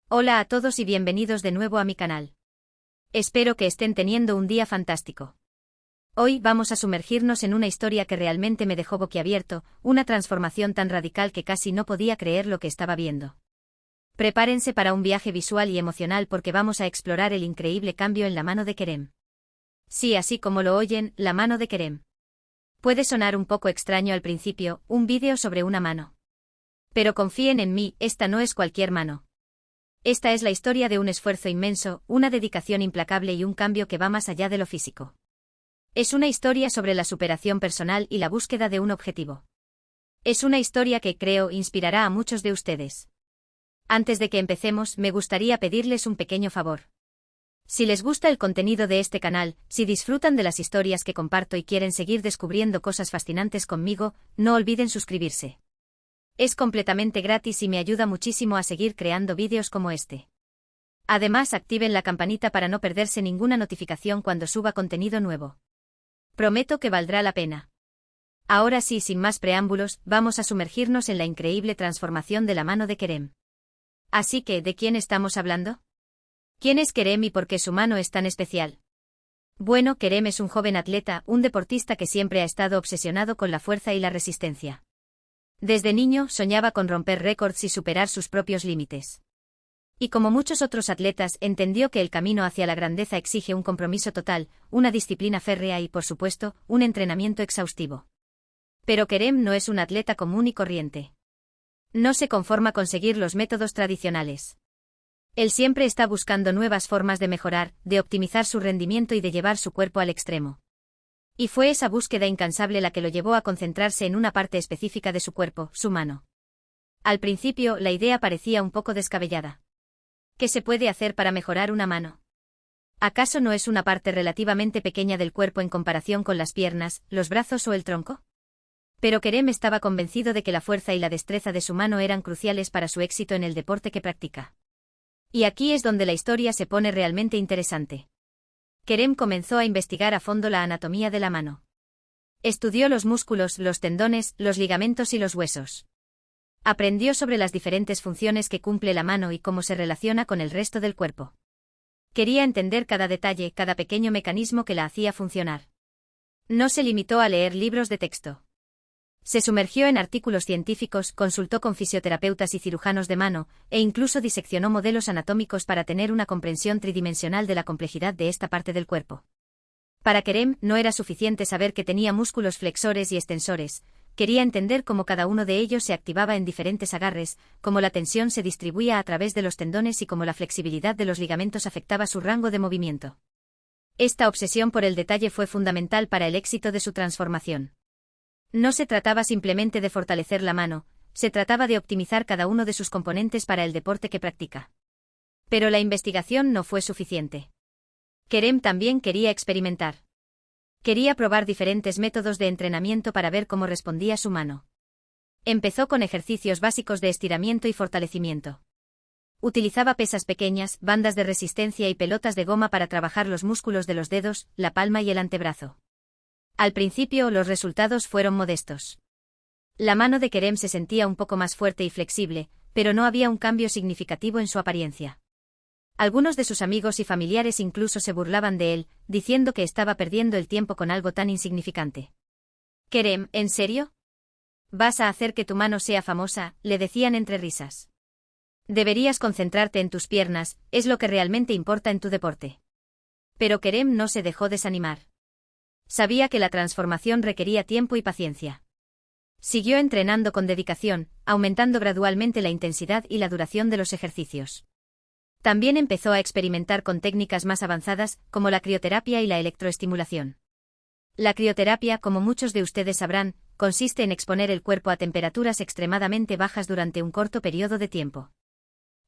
Hola a todos y bienvenidos de nuevo a mi canal. Espero que estén teniendo un día fantástico. Hoy vamos a sumergirnos en una historia que realmente me dejó boquiabierto, una transformación tan radical que casi no podía creer lo que estaba viendo. Prepárense para un viaje visual y emocional porque vamos a explorar el increíble cambio en la mano de Kerem. Sí, así como lo oyen, la mano de Kerem. Puede sonar un poco extraño al principio, un vídeo sobre una mano. Pero confíen en mí, esta no es cualquier mano. Esta es la historia de un esfuerzo inmenso, una dedicación implacable y un cambio que va más allá de lo físico. Es una historia sobre la superación personal y la búsqueda de un objetivo. Es una historia que creo inspirará a muchos de ustedes. Antes de que empecemos, me gustaría pedirles un pequeño favor. Si les gusta el contenido de este canal, si disfrutan de las historias que comparto y quieren seguir descubriendo cosas fascinantes conmigo, no olviden suscribirse. Es completamente gratis y me ayuda muchísimo a seguir creando vídeos como este. Además, activen la campanita para no perderse ninguna notificación cuando suba contenido nuevo. Prometo que valdrá la pena. Ahora sí, sin más preámbulos, vamos a sumergirnos en la increíble transformación de la mano de Kerem. Así que, ¿de quién estamos hablando? ¿Quién es Kerem y por qué su mano es tan especial? Bueno, Kerem es un joven atleta, un deportista que siempre ha estado obsesionado con la fuerza y la resistencia. Desde niño soñaba con romper récords y superar sus propios límites. Y como muchos otros atletas, entendió que el camino hacia la grandeza exige un compromiso total, una disciplina férrea y, por supuesto, un entrenamiento exhaustivo. Pero Kerem no es un atleta común y corriente. No se conforma con seguir los métodos tradicionales. Él siempre está buscando nuevas formas de mejorar, de optimizar su rendimiento y de llevar su cuerpo al extremo. Y fue esa búsqueda incansable la que lo llevó a concentrarse en una parte específica de su cuerpo, su mano. Al principio, la idea parecía un poco descabellada. ¿Qué se puede hacer para mejorar una mano? ¿Acaso no es una parte relativamente pequeña del cuerpo en comparación con las piernas, los brazos o el tronco? Pero Kerem estaba convencido de que la fuerza y la destreza de su mano eran cruciales para su éxito en el deporte que practica. Y aquí es donde la historia se pone realmente interesante. Kerem comenzó a investigar a fondo la anatomía de la mano. Estudió los músculos, los tendones, los ligamentos y los huesos. Aprendió sobre las diferentes funciones que cumple la mano y cómo se relaciona con el resto del cuerpo. Quería entender cada detalle, cada pequeño mecanismo que la hacía funcionar. No se limitó a leer libros de texto. Se sumergió en artículos científicos, consultó con fisioterapeutas y cirujanos de mano, e incluso diseccionó modelos anatómicos para tener una comprensión tridimensional de la complejidad de esta parte del cuerpo. Para Kerem, no era suficiente saber que tenía músculos flexores y extensores, quería entender cómo cada uno de ellos se activaba en diferentes agarres, cómo la tensión se distribuía a través de los tendones y cómo la flexibilidad de los ligamentos afectaba su rango de movimiento. Esta obsesión por el detalle fue fundamental para el éxito de su transformación. No se trataba simplemente de fortalecer la mano, se trataba de optimizar cada uno de sus componentes para el deporte que practica. Pero la investigación no fue suficiente. Kerem también quería experimentar. Quería probar diferentes métodos de entrenamiento para ver cómo respondía su mano. Empezó con ejercicios básicos de estiramiento y fortalecimiento. Utilizaba pesas pequeñas, bandas de resistencia y pelotas de goma para trabajar los músculos de los dedos, la palma y el antebrazo. Al principio, los resultados fueron modestos. La mano de Kerem se sentía un poco más fuerte y flexible, pero no había un cambio significativo en su apariencia. Algunos de sus amigos y familiares incluso se burlaban de él, diciendo que estaba perdiendo el tiempo con algo tan insignificante. «Kerem, ¿en serio? ¿Vas a hacer que tu mano sea famosa?», le decían entre risas. «Deberías concentrarte en tus piernas, es lo que realmente importa en tu deporte». Pero Kerem no se dejó desanimar. Sabía que la transformación requería tiempo y paciencia. Siguió entrenando con dedicación, aumentando gradualmente la intensidad y la duración de los ejercicios. También empezó a experimentar con técnicas más avanzadas, como la crioterapia y la electroestimulación. La crioterapia, como muchos de ustedes sabrán, consiste en exponer el cuerpo a temperaturas extremadamente bajas durante un corto periodo de tiempo.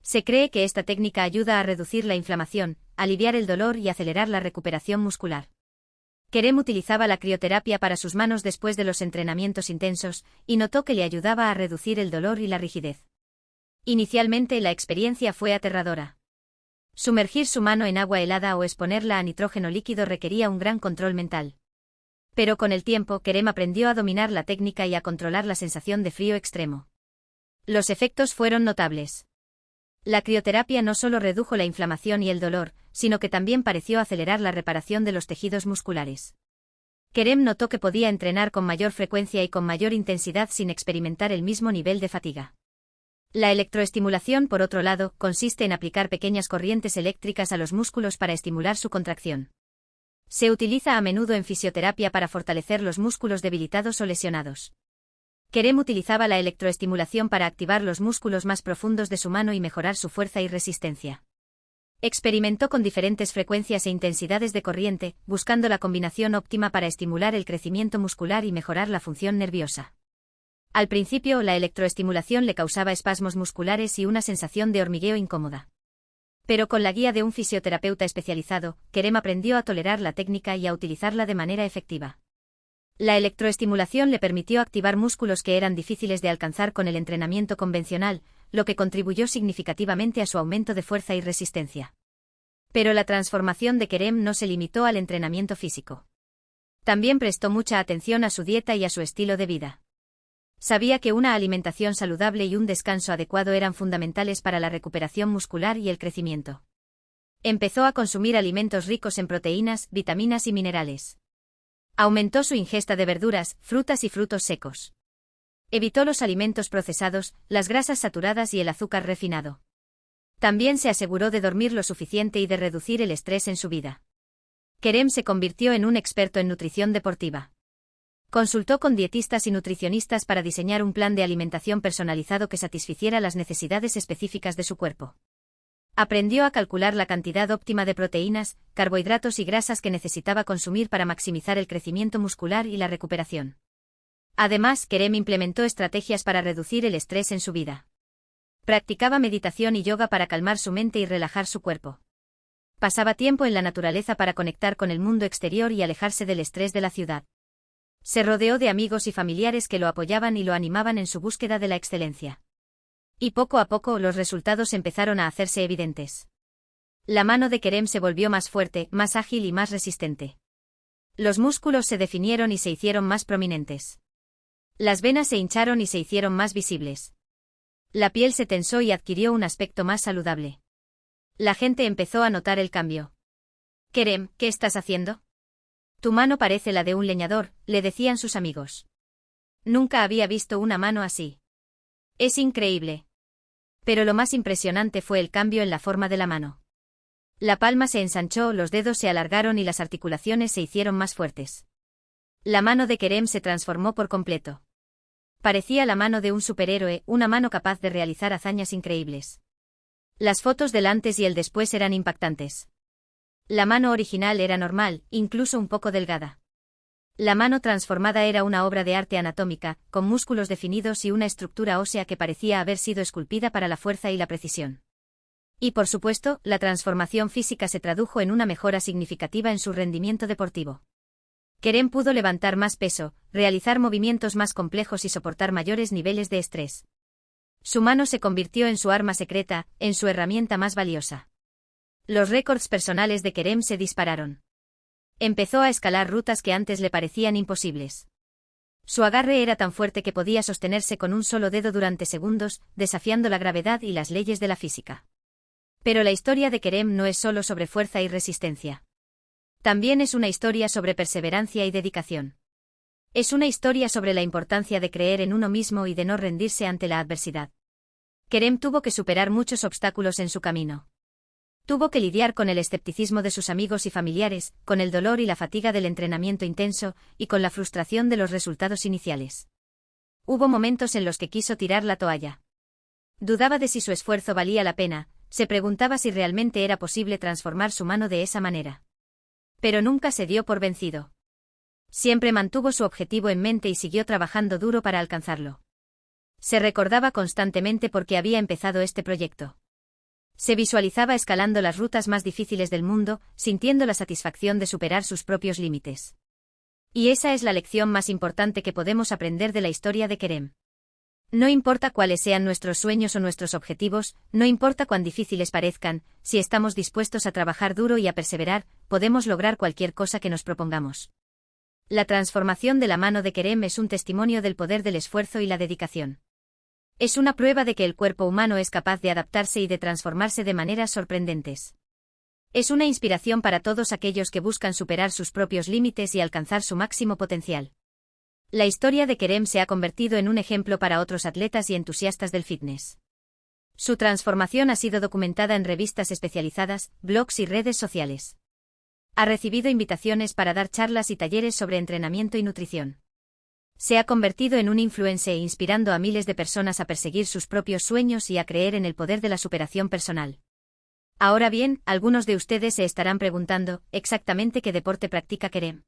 Se cree que esta técnica ayuda a reducir la inflamación, aliviar el dolor y acelerar la recuperación muscular. Kerem utilizaba la crioterapia para sus manos después de los entrenamientos intensos, y notó que le ayudaba a reducir el dolor y la rigidez. Inicialmente la experiencia fue aterradora. Sumergir su mano en agua helada o exponerla a nitrógeno líquido requería un gran control mental. Pero con el tiempo Kerem aprendió a dominar la técnica y a controlar la sensación de frío extremo. Los efectos fueron notables. La crioterapia no solo redujo la inflamación y el dolor, sino que también pareció acelerar la reparación de los tejidos musculares. Kerem notó que podía entrenar con mayor frecuencia y con mayor intensidad sin experimentar el mismo nivel de fatiga. La electroestimulación, por otro lado, consiste en aplicar pequeñas corrientes eléctricas a los músculos para estimular su contracción. Se utiliza a menudo en fisioterapia para fortalecer los músculos debilitados o lesionados. Kerem utilizaba la electroestimulación para activar los músculos más profundos de su mano y mejorar su fuerza y resistencia. Experimentó con diferentes frecuencias e intensidades de corriente, buscando la combinación óptima para estimular el crecimiento muscular y mejorar la función nerviosa. Al principio, la electroestimulación le causaba espasmos musculares y una sensación de hormigueo incómoda. Pero con la guía de un fisioterapeuta especializado, Kerem aprendió a tolerar la técnica y a utilizarla de manera efectiva. La electroestimulación le permitió activar músculos que eran difíciles de alcanzar con el entrenamiento convencional, lo que contribuyó significativamente a su aumento de fuerza y resistencia. Pero la transformación de Kerem no se limitó al entrenamiento físico. También prestó mucha atención a su dieta y a su estilo de vida. Sabía que una alimentación saludable y un descanso adecuado eran fundamentales para la recuperación muscular y el crecimiento. Empezó a consumir alimentos ricos en proteínas, vitaminas y minerales. Aumentó su ingesta de verduras, frutas y frutos secos. Evitó los alimentos procesados, las grasas saturadas y el azúcar refinado. También se aseguró de dormir lo suficiente y de reducir el estrés en su vida. Kerem se convirtió en un experto en nutrición deportiva. Consultó con dietistas y nutricionistas para diseñar un plan de alimentación personalizado que satisficiera las necesidades específicas de su cuerpo. Aprendió a calcular la cantidad óptima de proteínas, carbohidratos y grasas que necesitaba consumir para maximizar el crecimiento muscular y la recuperación. Además, Kerem implementó estrategias para reducir el estrés en su vida. Practicaba meditación y yoga para calmar su mente y relajar su cuerpo. Pasaba tiempo en la naturaleza para conectar con el mundo exterior y alejarse del estrés de la ciudad. Se rodeó de amigos y familiares que lo apoyaban y lo animaban en su búsqueda de la excelencia. Y poco a poco los resultados empezaron a hacerse evidentes. La mano de Kerem se volvió más fuerte, más ágil y más resistente. Los músculos se definieron y se hicieron más prominentes. Las venas se hincharon y se hicieron más visibles. La piel se tensó y adquirió un aspecto más saludable. La gente empezó a notar el cambio. «Kerem, ¿qué estás haciendo? Tu mano parece la de un leñador», le decían sus amigos. Nunca había visto una mano así. «Es increíble». Pero lo más impresionante fue el cambio en la forma de la mano. La palma se ensanchó, los dedos se alargaron y las articulaciones se hicieron más fuertes. La mano de Kerem se transformó por completo. Parecía la mano de un superhéroe, una mano capaz de realizar hazañas increíbles. Las fotos del antes y el después eran impactantes. La mano original era normal, incluso un poco delgada. La mano transformada era una obra de arte anatómica, con músculos definidos y una estructura ósea que parecía haber sido esculpida para la fuerza y la precisión. Y por supuesto, la transformación física se tradujo en una mejora significativa en su rendimiento deportivo. Kerem pudo levantar más peso, realizar movimientos más complejos y soportar mayores niveles de estrés. Su mano se convirtió en su arma secreta, en su herramienta más valiosa. Los récords personales de Kerem se dispararon. Empezó a escalar rutas que antes le parecían imposibles. Su agarre era tan fuerte que podía sostenerse con un solo dedo durante segundos, desafiando la gravedad y las leyes de la física. Pero la historia de Kerem no es solo sobre fuerza y resistencia. También es una historia sobre perseverancia y dedicación. Es una historia sobre la importancia de creer en uno mismo y de no rendirse ante la adversidad. Kerem tuvo que superar muchos obstáculos en su camino. Tuvo que lidiar con el escepticismo de sus amigos y familiares, con el dolor y la fatiga del entrenamiento intenso, y con la frustración de los resultados iniciales. Hubo momentos en los que quiso tirar la toalla. Dudaba de si su esfuerzo valía la pena, se preguntaba si realmente era posible transformar su mano de esa manera. Pero nunca se dio por vencido. Siempre mantuvo su objetivo en mente y siguió trabajando duro para alcanzarlo. Se recordaba constantemente por qué había empezado este proyecto. Se visualizaba escalando las rutas más difíciles del mundo, sintiendo la satisfacción de superar sus propios límites. Y esa es la lección más importante que podemos aprender de la historia de Kerem. No importa cuáles sean nuestros sueños o nuestros objetivos, no importa cuán difíciles parezcan, si estamos dispuestos a trabajar duro y a perseverar, podemos lograr cualquier cosa que nos propongamos. La transformación de la mano de Kerem es un testimonio del poder del esfuerzo y la dedicación. Es una prueba de que el cuerpo humano es capaz de adaptarse y de transformarse de maneras sorprendentes. Es una inspiración para todos aquellos que buscan superar sus propios límites y alcanzar su máximo potencial. La historia de Kerem se ha convertido en un ejemplo para otros atletas y entusiastas del fitness. Su transformación ha sido documentada en revistas especializadas, blogs y redes sociales. Ha recibido invitaciones para dar charlas y talleres sobre entrenamiento y nutrición. Se ha convertido en un influencer inspirando a miles de personas a perseguir sus propios sueños y a creer en el poder de la superación personal. Ahora bien, algunos de ustedes se estarán preguntando, ¿exactamente qué deporte practica Kerem?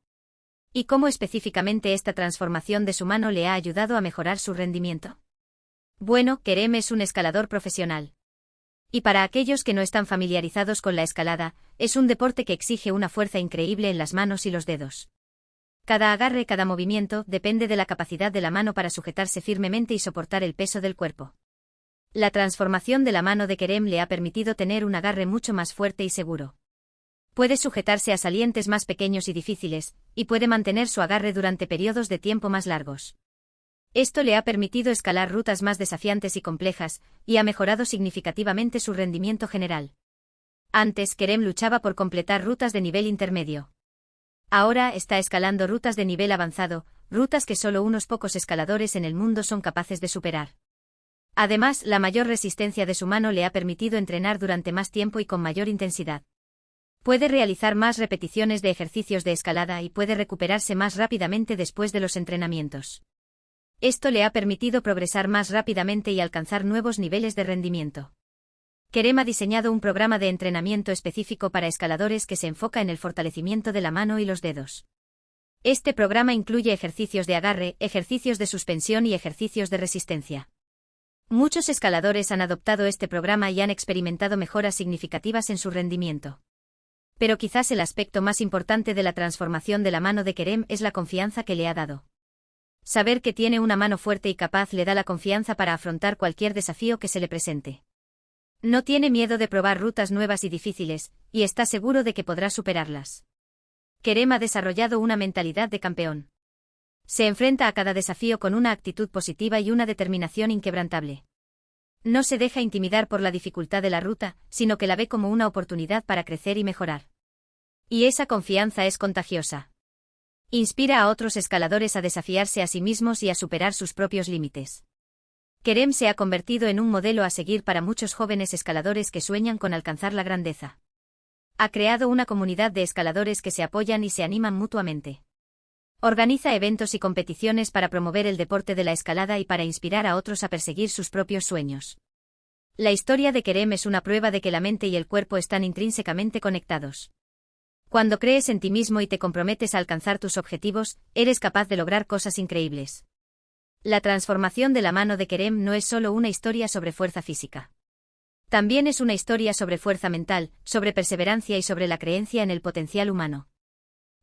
¿Y cómo específicamente esta transformación de su mano le ha ayudado a mejorar su rendimiento? Bueno, Kerem es un escalador profesional. Y para aquellos que no están familiarizados con la escalada, es un deporte que exige una fuerza increíble en las manos y los dedos. Cada agarre, cada movimiento, depende de la capacidad de la mano para sujetarse firmemente y soportar el peso del cuerpo. La transformación de la mano de Kerem le ha permitido tener un agarre mucho más fuerte y seguro. Puede sujetarse a salientes más pequeños y difíciles, y puede mantener su agarre durante periodos de tiempo más largos. Esto le ha permitido escalar rutas más desafiantes y complejas, y ha mejorado significativamente su rendimiento general. Antes, Kerem luchaba por completar rutas de nivel intermedio. Ahora está escalando rutas de nivel avanzado, rutas que solo unos pocos escaladores en el mundo son capaces de superar. Además, la mayor resistencia de su mano le ha permitido entrenar durante más tiempo y con mayor intensidad. Puede realizar más repeticiones de ejercicios de escalada y puede recuperarse más rápidamente después de los entrenamientos. Esto le ha permitido progresar más rápidamente y alcanzar nuevos niveles de rendimiento. Kerem ha diseñado un programa de entrenamiento específico para escaladores que se enfoca en el fortalecimiento de la mano y los dedos. Este programa incluye ejercicios de agarre, ejercicios de suspensión y ejercicios de resistencia. Muchos escaladores han adoptado este programa y han experimentado mejoras significativas en su rendimiento. Pero quizás el aspecto más importante de la transformación de la mano de Kerem es la confianza que le ha dado. Saber que tiene una mano fuerte y capaz le da la confianza para afrontar cualquier desafío que se le presente. No tiene miedo de probar rutas nuevas y difíciles, y está seguro de que podrá superarlas. Kerem ha desarrollado una mentalidad de campeón. Se enfrenta a cada desafío con una actitud positiva y una determinación inquebrantable. No se deja intimidar por la dificultad de la ruta, sino que la ve como una oportunidad para crecer y mejorar. Y esa confianza es contagiosa. Inspira a otros escaladores a desafiarse a sí mismos y a superar sus propios límites. Kerem se ha convertido en un modelo a seguir para muchos jóvenes escaladores que sueñan con alcanzar la grandeza. Ha creado una comunidad de escaladores que se apoyan y se animan mutuamente. Organiza eventos y competiciones para promover el deporte de la escalada y para inspirar a otros a perseguir sus propios sueños. La historia de Kerem es una prueba de que la mente y el cuerpo están intrínsecamente conectados. Cuando crees en ti mismo y te comprometes a alcanzar tus objetivos, eres capaz de lograr cosas increíbles. La transformación de la mano de Kerem no es solo una historia sobre fuerza física. También es una historia sobre fuerza mental, sobre perseverancia y sobre la creencia en el potencial humano.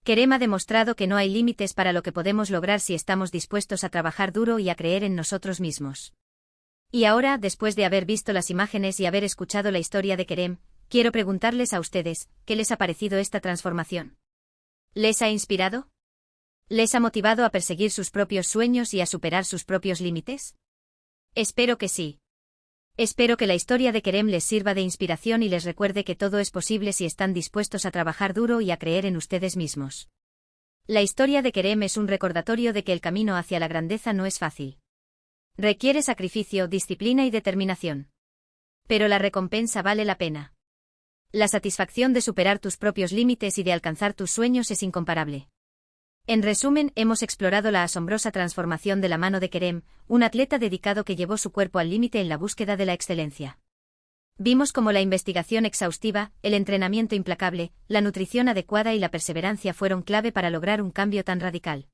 Kerem ha demostrado que no hay límites para lo que podemos lograr si estamos dispuestos a trabajar duro y a creer en nosotros mismos. Y ahora, después de haber visto las imágenes y haber escuchado la historia de Kerem, quiero preguntarles a ustedes, ¿qué les ha parecido esta transformación? ¿Les ha inspirado? ¿Les ha motivado a perseguir sus propios sueños y a superar sus propios límites? Espero que sí. Espero que la historia de Kerem les sirva de inspiración y les recuerde que todo es posible si están dispuestos a trabajar duro y a creer en ustedes mismos. La historia de Kerem es un recordatorio de que el camino hacia la grandeza no es fácil. Requiere sacrificio, disciplina y determinación. Pero la recompensa vale la pena. La satisfacción de superar tus propios límites y de alcanzar tus sueños es incomparable. En resumen, hemos explorado la asombrosa transformación de la mano de Kerem, un atleta dedicado que llevó su cuerpo al límite en la búsqueda de la excelencia. Vimos cómo la investigación exhaustiva, el entrenamiento implacable, la nutrición adecuada y la perseverancia fueron clave para lograr un cambio tan radical.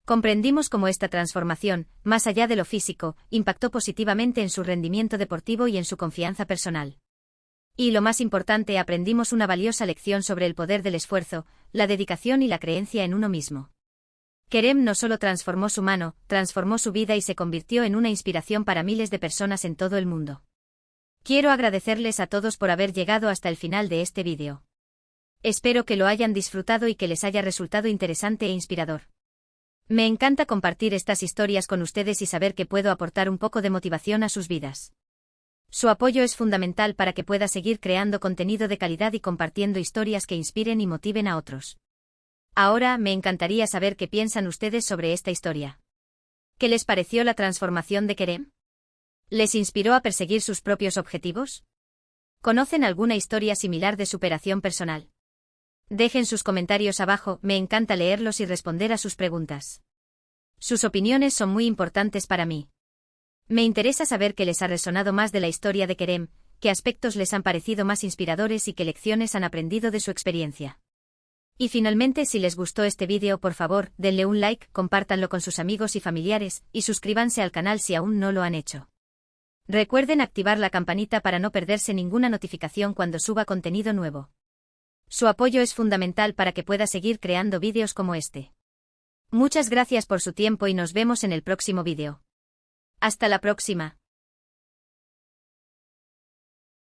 Comprendimos cómo esta transformación, más allá de lo físico, impactó positivamente en su rendimiento deportivo y en su confianza personal. Y lo más importante, aprendimos una valiosa lección sobre el poder del esfuerzo, la dedicación y la creencia en uno mismo. Kerem no solo transformó su mano, transformó su vida y se convirtió en una inspiración para miles de personas en todo el mundo. Quiero agradecerles a todos por haber llegado hasta el final de este vídeo. Espero que lo hayan disfrutado y que les haya resultado interesante e inspirador. Me encanta compartir estas historias con ustedes y saber que puedo aportar un poco de motivación a sus vidas. Su apoyo es fundamental para que pueda seguir creando contenido de calidad y compartiendo historias que inspiren y motiven a otros. Ahora, me encantaría saber qué piensan ustedes sobre esta historia. ¿Qué les pareció la transformación de Kerem? ¿Les inspiró a perseguir sus propios objetivos? ¿Conocen alguna historia similar de superación personal? Dejen sus comentarios abajo, me encanta leerlos y responder a sus preguntas. Sus opiniones son muy importantes para mí. Me interesa saber qué les ha resonado más de la historia de Kerem, qué aspectos les han parecido más inspiradores y qué lecciones han aprendido de su experiencia. Y finalmente, si les gustó este vídeo, por favor, denle un like, compártanlo con sus amigos y familiares, y suscríbanse al canal si aún no lo han hecho. Recuerden activar la campanita para no perderse ninguna notificación cuando suba contenido nuevo. Su apoyo es fundamental para que pueda seguir creando vídeos como este. Muchas gracias por su tiempo y nos vemos en el próximo vídeo. Hasta la próxima.